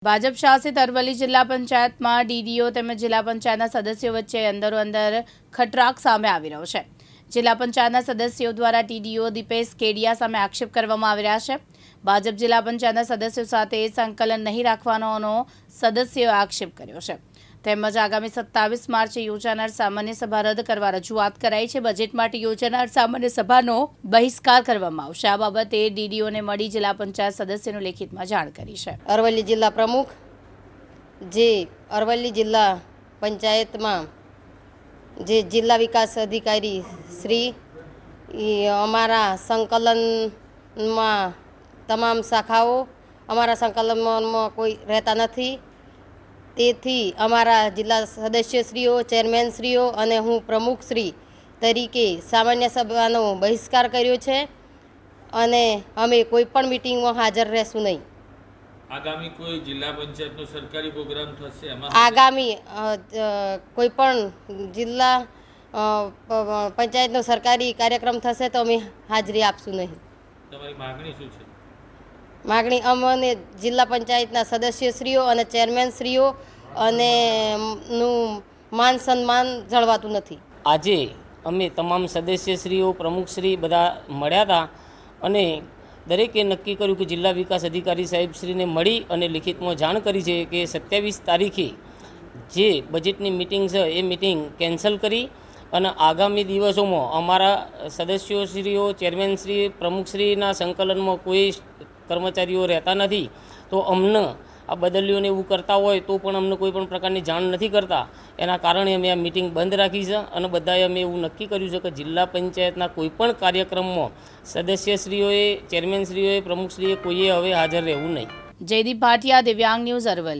ભાજપ શાસિત અરવલ્લી જિલ્લા પંચાયતમાં ડીડીઓ તેમજ જિલ્લા પંચાયતના સદસ્યો વચ્ચે અંદરોઅંદર ખટરાક સામે આવી રહ્યો છે। જિલ્લા પંચાયતના સદસ્યો દ્વારા ટીડીઓ દીપેશ કેડિયા સામે આક્ષેપ કરવામાં આવી રહ્યા છે। ભાજપ જિલ્લા પંચાયતના સદસ્યો સાથે સંકલન નહીં રાખવાનો સદસ્યોએ આક્ષેપ કર્યો છે। તેમજ આગામી 27 માર્ચે યોજાનાર સામાન્ય સભા રદ કરવા રજૂઆત કરાઈ છે। બજેટ માટે યોજાનાર સામાન્ય સભાનો બહિષ્કાર કરવામાં આવશે। આ બાબતે ડીડીઓને મળી જિલ્લા પંચાયત સદસ્યનું લેખિતમાં જાણ કરી છે। અરવલ્લી જિલ્લા પ્રમુખ જે અરવલ્લી જિલ્લા પંચાયતમાં જે જિલ્લા વિકાસ અધિકારી શ્રી અમારા સંકલનમાં તમામ શાખાઓ અમારા સંકલનમાં કોઈ રહેતા નથી। તેથી અમારા જિલ્લા સદસ્યશ્રીઓ ચેરમેનશ્રીઓ અને હું પ્રમુખશ્રી તરીકે સામાન્ય સભાનો બહિષ્કાર કર્યો છે અને અમે કોઈ પણ મીટિંગમાં હાજર રહેશું નહીં। આગામી કોઈ જિલ્લા પંચાયતનો સરકારી પ્રોગ્રામ થશે એમાં આગામી કોઈ પણ જિલ્લા પંચાયતનો સરકારી કાર્યક્રમ થશે તો અમે હાજરી આપશું નહીં। તમારી માગણી શું છે? માગણી અમને જિલ્લા પંચાયતના સદસ્યશ્રીઓ અને ચેરમેનશ્રીઓ અને નું માન સન્માન જળવાતું નથી। આજે અમે તમામ સદસ્યશ્રીઓ પ્રમુખશ્રી બધા મળ્યા હતા અને દરેકે નક્કી કર્યું કે જિલ્લા વિકાસ અધિકારી સાહેબશ્રીને મળી અને લિખિતમાં જાણ કરી છે કે 27 તારીખે જે બજેટની મિટિંગ છે એ મિટિંગ કેન્સલ કરી અને આગામી દિવસોમાં અમારા સદસ્યોશ્રીઓ ચેરમેનશ્રી પ્રમુખશ્રીના સંકલનમાં કોઈ કર્મચારીઓ રહેતા નથી તો અમને આ બદલીઓને એવું કરતા હોય તો પણ અમને કોઈ પણ પ્રકારની જાણ નથી કરતા। એના કારણે અમે આ મિટિંગ બંધ રાખી છે અને બધાએ અમે એવું નક્કી કર્યું છે કે જિલ્લા પંચાયતના કોઈપણ કાર્યક્રમમાં સદસ્યશ્રીઓએ ચેરમેનશ્રીઓએ પ્રમુખશ્રીએ કોઈએ હવે હાજર રહેવું નહીં। જયદીપ ભાટિયા, દિવ્યાંગ ન્યૂઝ, અરવલ્લી।